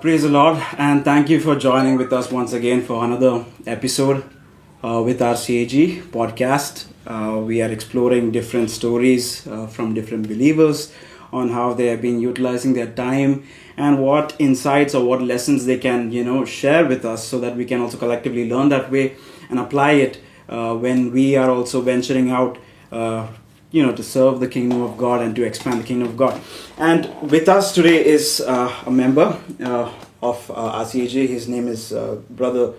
Praise the Lord, and thank you for joining with us once again for another episode with RCAG podcast. We are exploring different stories from different believers on how they have been utilizing their time and what insights or what lessons they can, share with us so that we can also collectively learn that way and apply it when we are also venturing out to serve the kingdom of God and to expand the kingdom of God. And with us today is a member of RCAG. His name is Brother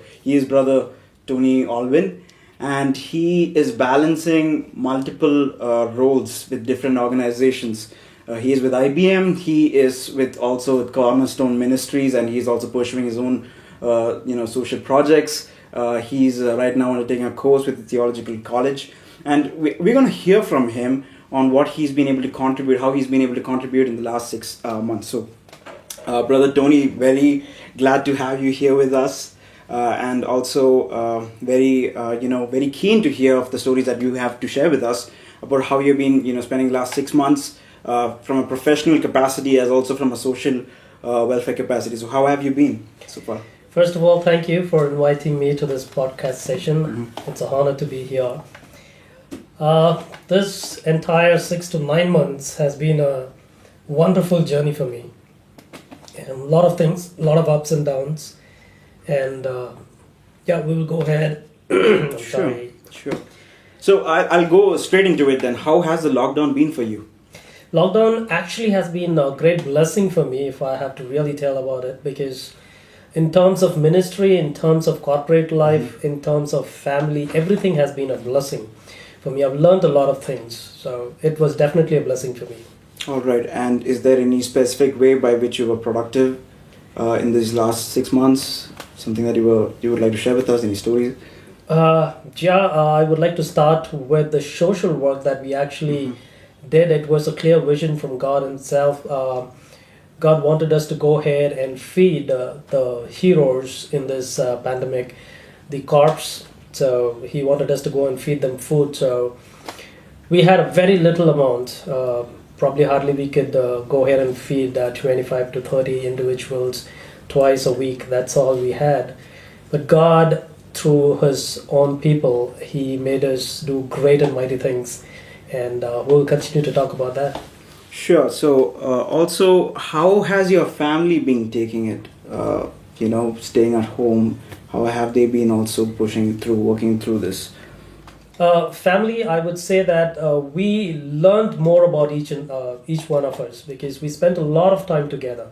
Tony Allwyn, and he is balancing multiple roles with different organizations. He is with IBM. He is also with Cornerstone Ministries, and he's also pursuing his own social projects. He's right now undertaking a course with the Theological College. And we're going to hear from him on what he's been able to contribute, how he's been able to contribute in the last 6 months. So, Brother Tony, very glad to have you here with us, and also very keen to hear of the stories that you have to share with us about how you've been, spending the last 6 months from a professional capacity as also from a social welfare capacity. So, how have you been so far? First of all, thank you for inviting me to this podcast session. Mm-hmm. It's an honor to be here. This entire 6 to 9 months has been a wonderful journey for me. And a lot of things, a lot of ups and downs. And we will go ahead. Sure. So I'll go straight into it then. How has the lockdown been for you? Lockdown actually has been a great blessing for me, if I have to really tell about it, because in terms of ministry, in terms of corporate life, in terms of family, everything has been a blessing for me. I've learned a lot of things, so it was definitely a blessing for me. All right, and is there any specific way by which you were productive in these last 6 months? Something that you would like to share with us? Any stories? I would like to start with the social work that we actually did. It was a clear vision from God himself. God wanted us to go ahead and feed the heroes in this pandemic, the corpse. So he wanted us to go and feed them food. So we had a very little amount. Probably hardly we could go ahead and feed 25 to 30 individuals twice a week. That's all we had. But God, through his own people, he made us do great and mighty things. And we'll continue to talk about that. Sure. So also, how has your family been taking it? Staying at home. How have they been also working through this? Family, I would say that we learned more about each one of us because we spent a lot of time together.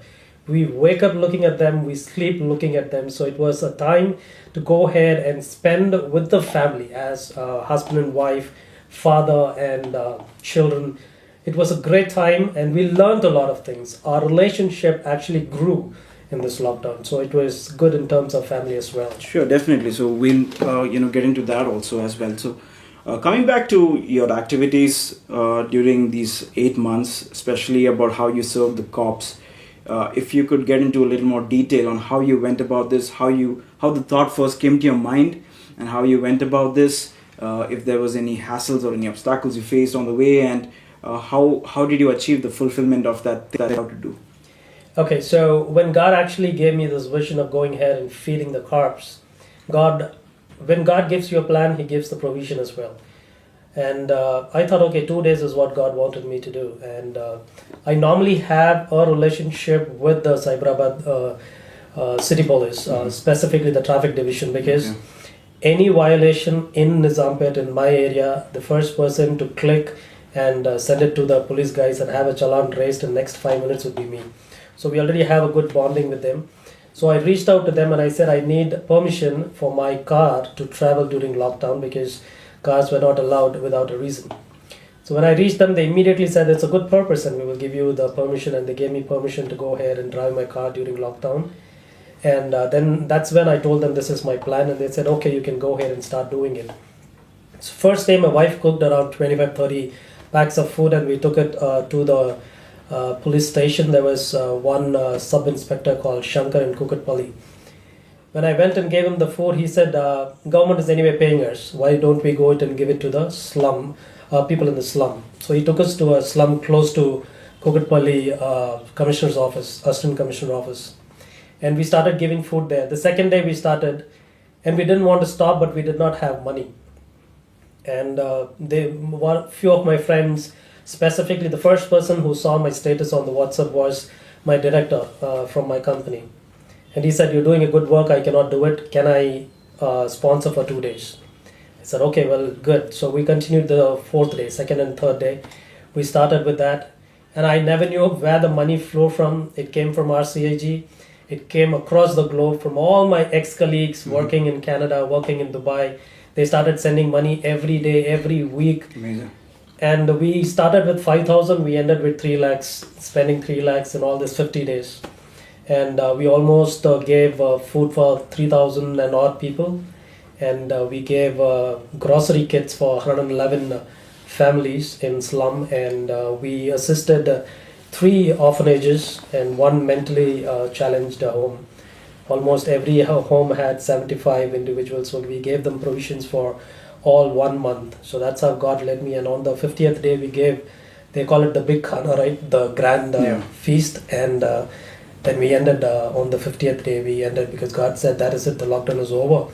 We wake up looking at them, we sleep looking at them. So it was a time to go ahead and spend with the family as husband and wife, father and children. It was a great time and we learned a lot of things. Our relationship actually grew in this lockdown, so it was good in terms of family as well. Sure, definitely. So we'll get into that also as well. So coming back to your activities during these 8 months, especially about how you served the cops, if you could get into a little more detail on how you went about this, how the thought first came to your mind, and how you went about this, if there was any hassles or any obstacles you faced on the way, and how did you achieve the fulfillment of that thing that you had to do? Okay, so when God actually gave me this vision of going ahead and feeding the corpse, when God gives you a plan, he gives the provision as well. And I thought, 2 days is what God wanted me to do. And I normally have a relationship with the Cyberabad City Police, specifically the traffic division, because any violation in Nizampet, in my area, the first person to click and send it to the police guys and have a challan raised in the next 5 minutes would be me. So we already have a good bonding with them. So I reached out to them and I said I need permission for my car to travel during lockdown because cars were not allowed without a reason. So when I reached them, they immediately said it's a good purpose and we will give you the permission, and they gave me permission to go ahead and drive my car during lockdown. And then that's when I told them this is my plan, and they said, okay, you can go ahead and start doing it. So first day my wife cooked around 25-30 packs of food and we took it to the police station. There was one sub-inspector called Shankar in Kukatpalli. When I went and gave him the food, he said, government is anyway paying us. Why don't we go it and give it to the slum, people in the slum? So he took us to a slum close to Kukatpalli Commissioner's office, Assistant Commissioner office. and we started giving food there. The second day we started, and we didn't want to stop, but we did not have money. And few of my friends, specifically the first person who saw my status on the WhatsApp was my director from my company. And he said, "You're doing a good work, I cannot do it. Can I sponsor for 2 days?" I said, "Okay, well, good." So we continued the fourth day, second and third day. We started with that. And I never knew where the money flowed from. It came from RCAG. It came across the globe from all my ex-colleagues working in Canada, working in Dubai. They started sending money every day, every week. Amazing. And we started with 5,000. We ended with 3 lakhs, spending 3 lakhs in all these 50 days. And we almost gave food for 3,000 and odd people. And we gave grocery kits for 111 families in slum. And we assisted 3 orphanages and 1 mentally challenged home. Almost every home had 75 individuals. So we gave them provisions for all 1 month. So that's how God led me. And on the 50th day we gave, they call it the big khana, right? The grand feast. And then we ended on the 50th day, we ended because God said that is it, the lockdown is over.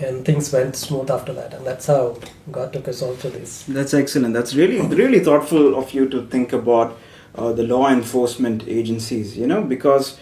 And things went smooth after that. And that's how God took us all to this. That's excellent. That's really thoughtful of you to think about the law enforcement agencies, because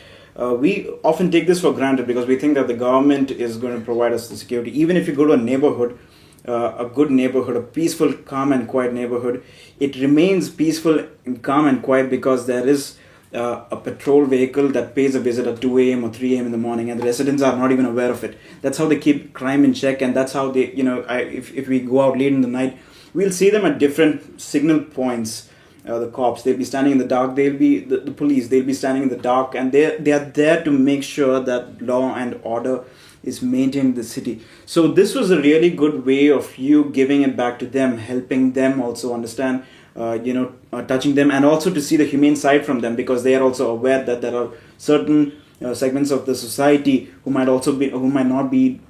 we often take this for granted because we think that the government is going to provide us the security. Even if you go to a neighborhood, a good neighborhood, a peaceful, calm and quiet neighborhood, it remains peaceful and calm and quiet because there is a patrol vehicle that pays a visit at 2 a.m. or 3 a.m. in the morning, and the residents are not even aware of it. That's how they keep crime in check, and that's how they, if we go out late in the night, we'll see them at different signal points. The cops, they'll be standing in the dark, they'll be the police, they'll be standing in the dark, and they are there to make sure that law and order is maintained in the city. So this was a really good way of you giving it back to them, helping them also understand, touching them, and also to see the humane side from them, because they are also aware that there are certain segments of the society who might not be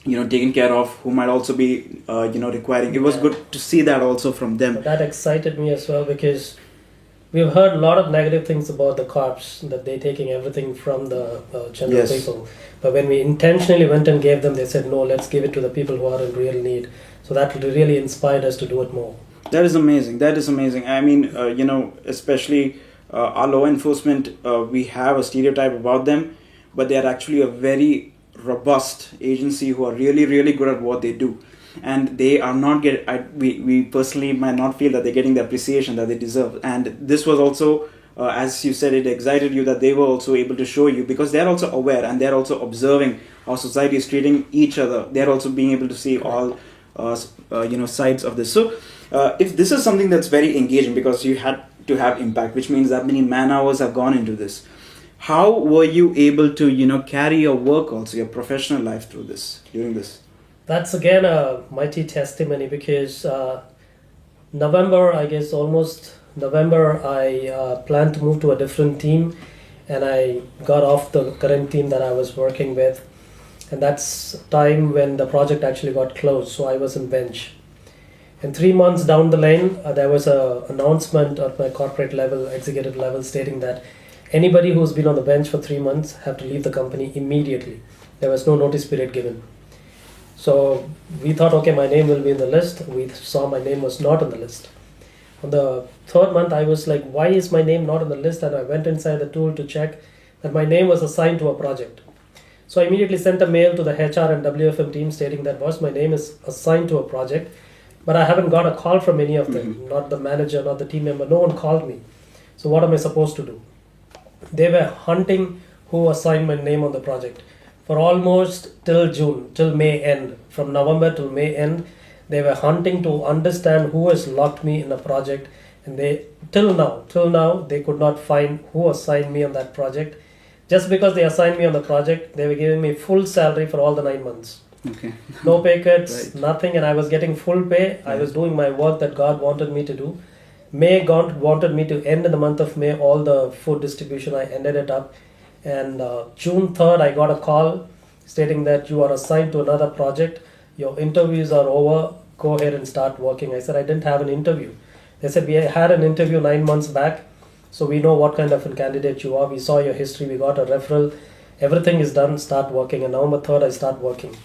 taken care of, who might also be requiring. It was good to see that also from them. But that excited me as well because we've heard a lot of negative things about the cops, that they're taking everything from the general people. But when we intentionally went and gave them, they said, no, let's give it to the people who are in real need. So that really inspired us to do it more. That is amazing. I mean, especially our law enforcement, we have a stereotype about them, but they are actually a very robust agency who are really, really good at what they do. And they are not we personally might not feel that they're getting the appreciation that they deserve. And this was also, as you said, it excited you that they were also able to show you, because they're also aware and they're also observing how society is treating each other. They're also being able to see all sides of this. So if this is something that's very engaging, because you had to have impact, which means that many man hours have gone into this, how were you able to carry your work also, your professional life during this? That's again a mighty testimony, because almost November, I planned to move to a different team, and I got off the current team that I was working with. And that's time when the project actually got closed, so I was in bench. And 3 months down the lane, there was an announcement at my corporate level, executive level, stating that anybody who's been on the bench for 3 months have to leave the company immediately. There was no notice period given. So we thought, okay, my name will be in the list. We saw my name was not on the list. On the 3rd month, I was like, why is my name not on the list? And I went inside the tool to check that my name was assigned to a project. So I immediately sent a mail to the HR and WFM team stating that, boss, my name is assigned to a project, but I haven't got a call from any of them, not the manager, not the team member. No one called me. So what am I supposed to do? They were hunting who assigned my name on the project for almost till June, till May end. From November till May end, they were hunting to understand who has locked me in a project, and they till now they could not find who assigned me on that project. Just because they assigned me on the project, they were giving me full salary for all the 9 months. Okay. No pay cuts, Right. nothing, and I was getting full pay. I was doing my work that God wanted me to do. May, God wanted me to end in the month of May all the food distribution. I ended it up. And June 3rd, I got a call stating that you are assigned to another project. Your interviews are over. Go ahead and start working. I said, I didn't have an interview. They said, we had an interview 9 months back, so we know what kind of a candidate you are. We saw your history. We got a referral. everything is done, start working. And November 3rd, I start working.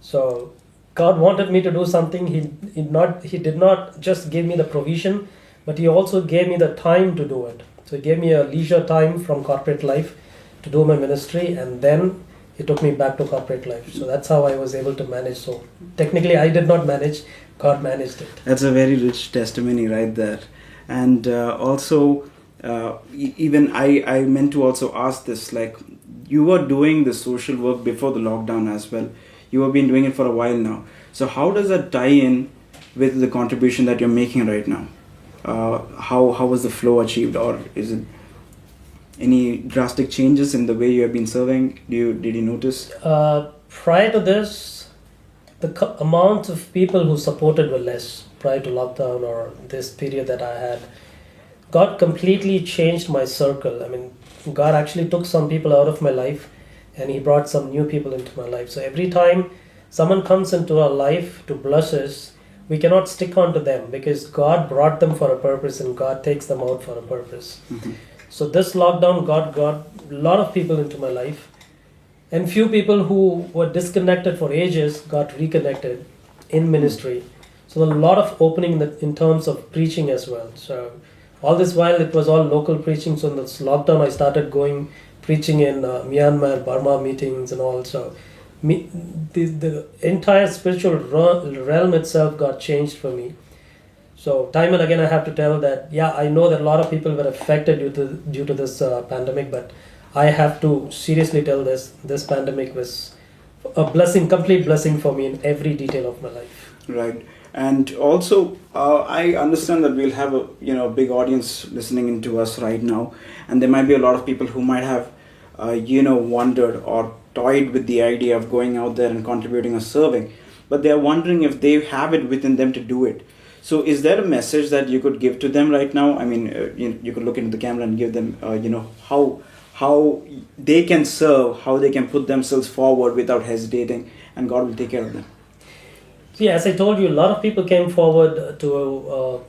So God wanted me to do something. He did not just give me the provision, but He also gave me the time to do it. So He gave me a leisure time from corporate life to do my ministry, and then He took me back to corporate life. So that's how I was able to manage. So technically, I did not manage. God managed it. That's a very rich testimony right there. And also, even I meant to also ask this, like, you were doing the social work before the lockdown as well. You have been doing it for a while now. So how does that tie in with the contribution that you're making right now? How was the flow achieved, or is it any drastic changes in the way you have been serving? Did you notice? Prior to this, the amount of people who supported were less prior to lockdown or this period that I had. God completely changed my circle. I mean, God actually took some people out of my life and He brought some new people into my life. So every time someone comes into our life to bless us, we cannot stick on to them because God brought them for a purpose and God takes them out for a purpose. Mm-hmm. So this lockdown, God got a lot of people into my life, and few people who were disconnected for ages got reconnected in ministry. So a lot of opening in terms of preaching as well. So all this while it was all local preaching. So in this lockdown I started going preaching in Myanmar, Burma meetings and all. So the entire spiritual realm itself got changed for me. So time and again I have to tell that, yeah, I know that a lot of people were affected due to this pandemic, but I have to seriously tell this pandemic was a blessing, complete blessing for me in every detail of my life. Right. And also, I understand that we'll have a big audience listening into us right now, and there might be a lot of people who might have wondered or toyed with the idea of going out there and contributing or serving, but they are wondering if they have it within them to do it. So is there a message that you could give to them right now? I mean, you could look into the camera and give them how they can serve, how they can put themselves forward without hesitating, and God will take care of them. Yeah, as I told you, a lot of people came forward to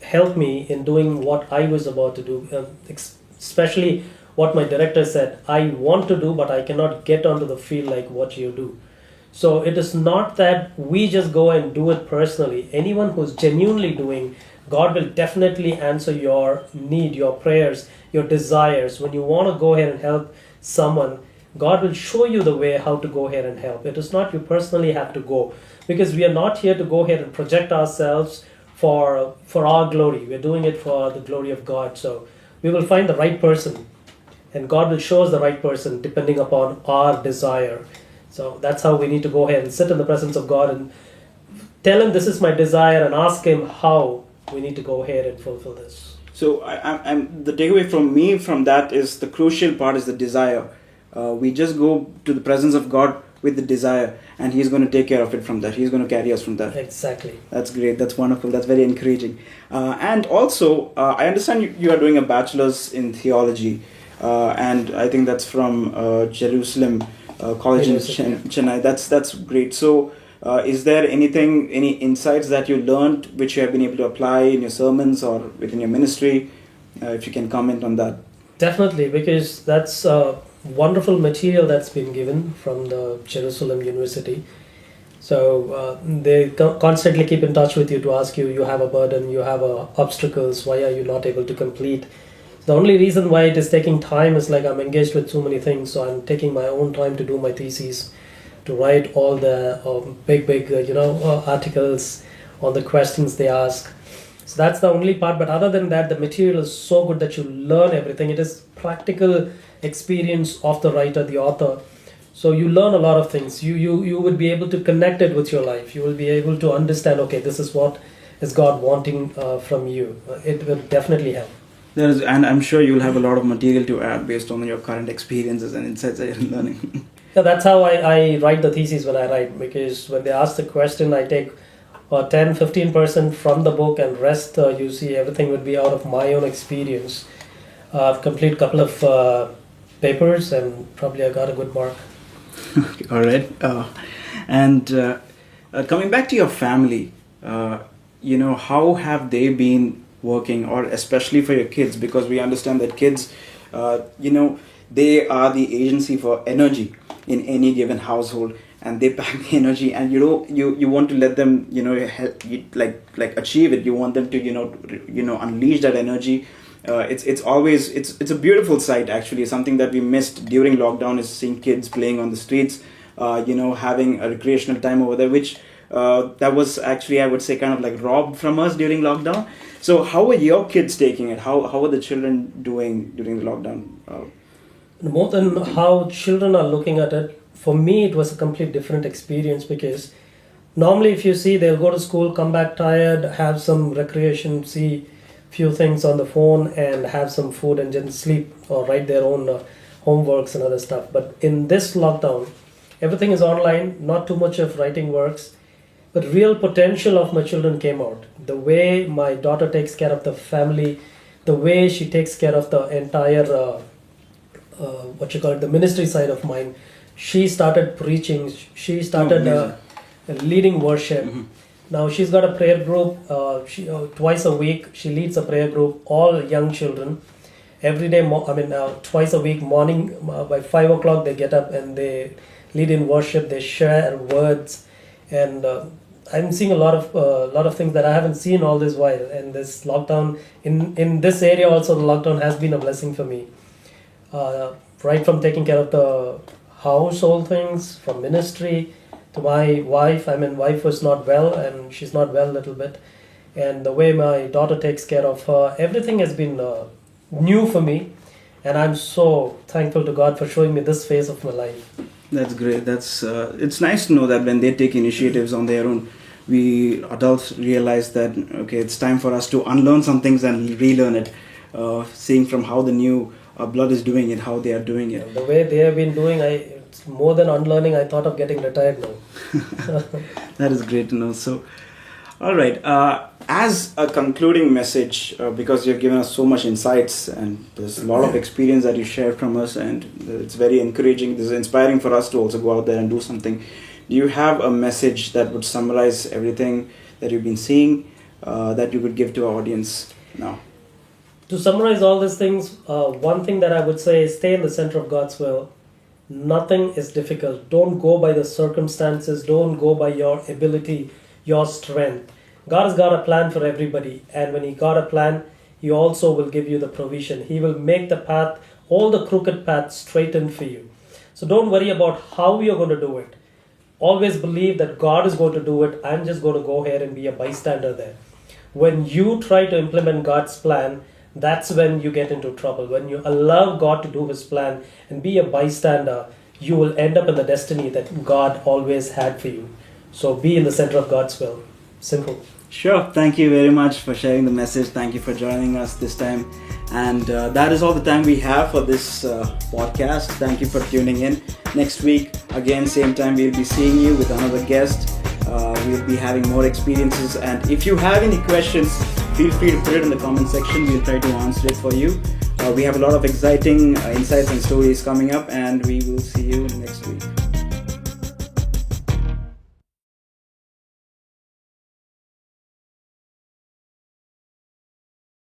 help me in doing what I was about to do, especially what my director said, I want to do, but I cannot get onto the field like what you do. So it is not that we just go and do it personally. Anyone who's genuinely doing, God will definitely answer your need, your prayers, your desires. When you want to go ahead and help someone, God will show you the way how to go ahead and help. It is not you personally have to go, because we are not here to go ahead and project ourselves for our glory. We're doing it for the glory of God. So we will find the right person, and God will show us the right person depending upon our desire. So that's how we need to go ahead and sit in the presence of God and tell Him this is my desire and ask Him how we need to go ahead and fulfill this. So I'm the takeaway from me from that is the crucial part is the desire. We just go to the presence of God with the desire, and He's going to take care of it from that. He's going to carry us from that. Exactly. That's great. That's wonderful. That's very encouraging. And also, I understand you are doing a bachelor's in theology, and I think that's from Jerusalem College in Chennai. That's great. So, is there any insights that you learned which you have been able to apply in your sermons or within your ministry? If you can comment on that. Definitely, because that's wonderful material that's been given from the Jerusalem University. So they constantly keep in touch with you to ask you have a burden, you have obstacles, why are you not able to complete? The only reason why it is taking time is like I'm engaged with too many things, so I'm taking my own time to do my thesis, to write all the big articles on the questions they ask. So that's the only part, but other than that, the material is so good that you learn everything. It is practical experience of the writer, the author. So you learn a lot of things. You would be able to connect it with your life. You will be able to understand, okay, this is what is God wanting from you. It will definitely help. And I'm sure you'll have a lot of material to add based on your current experiences and insights that you're learning. Yeah, that's how I write the thesis when I write, because when they ask the question, I take 10-15% from the book, and rest you see everything would be out of my own experience. I've completed a couple of papers, and probably I got a good mark. All right. And coming back to your family, how have they been working, or especially for your kids? Because we understand that kids, they are the agency for energy in any given household, and they pack the energy, and you want to let them like achieve it. You want them to unleash that energy. It's always it's a beautiful sight, actually. Something that we missed during lockdown is seeing kids playing on the streets, having a recreational time over there, which that was actually, I would say, kind of like robbed from us during lockdown. So how are your kids taking it? How are the children doing during the lockdown? More than how children are looking at it, for me it was a complete different experience, because normally if you see, they'll go to school, come back tired, have some recreation, see few things on the phone and have some food and then sleep or write their own homeworks and other stuff. But in this lockdown, everything is online, not too much of writing works, but real potential of my children came out. The way my daughter takes care of the family, the way she takes care of the entire the ministry side of mine. She started preaching, she started leading worship. Mm-hmm. Now she's got a prayer group. Twice a week she leads a prayer group, all young children. Every day, twice a week morning, by 5 o'clock they get up and they lead in worship. They share words, and I'm seeing a lot of things that I haven't seen all this while. And this lockdown in this area also, the lockdown has been a blessing for me. Right from taking care of the household things, from ministry, to my wife. Wife was not well, and she's not well a little bit. And the way my daughter takes care of her, everything has been new for me. And I'm so thankful to God for showing me this phase of my life. That's great. It's nice to know that when they take initiatives on their own, we adults realize that, okay, it's time for us to unlearn some things and relearn it. Seeing from how the new blood is doing it, how they are doing it. The way they have been doing, it's more than unlearning. I thought of getting retired now. That is great to know. So, all right. As a concluding message, because you've given us so much insights and there's a lot of experience that you shared from us, and it's very encouraging. This is inspiring for us to also go out there and do something. Do you have a message that would summarize everything that you've been seeing that you could give to our audience now? To summarize all these things, one thing that I would say is stay in the center of God's will. Nothing is difficult. Don't go by the circumstances. Don't go by your ability, your strength. God has got a plan for everybody. And when He got a plan, He also will give you the provision. He will make the path, all the crooked paths straightened for you. So don't worry about how you're going to do it. Always believe that God is going to do it. I'm just going to go here and be a bystander there. When you try to implement God's plan, that's when you get into trouble. When you allow God to do His plan and be a bystander, you will end up in the destiny that God always had for you. So be in the center of God's will. Simple. Sure. Thank you very much for sharing the message. Thank you for joining us this time. And that is all the time we have for this podcast. Thank you for tuning in. Next week, again, same time, we'll be seeing you with another guest. We'll be having more experiences. And if you have any questions, feel free to put it in the comment section. We'll try to answer it for you. We have a lot of exciting insights and stories coming up, and we will see you next week.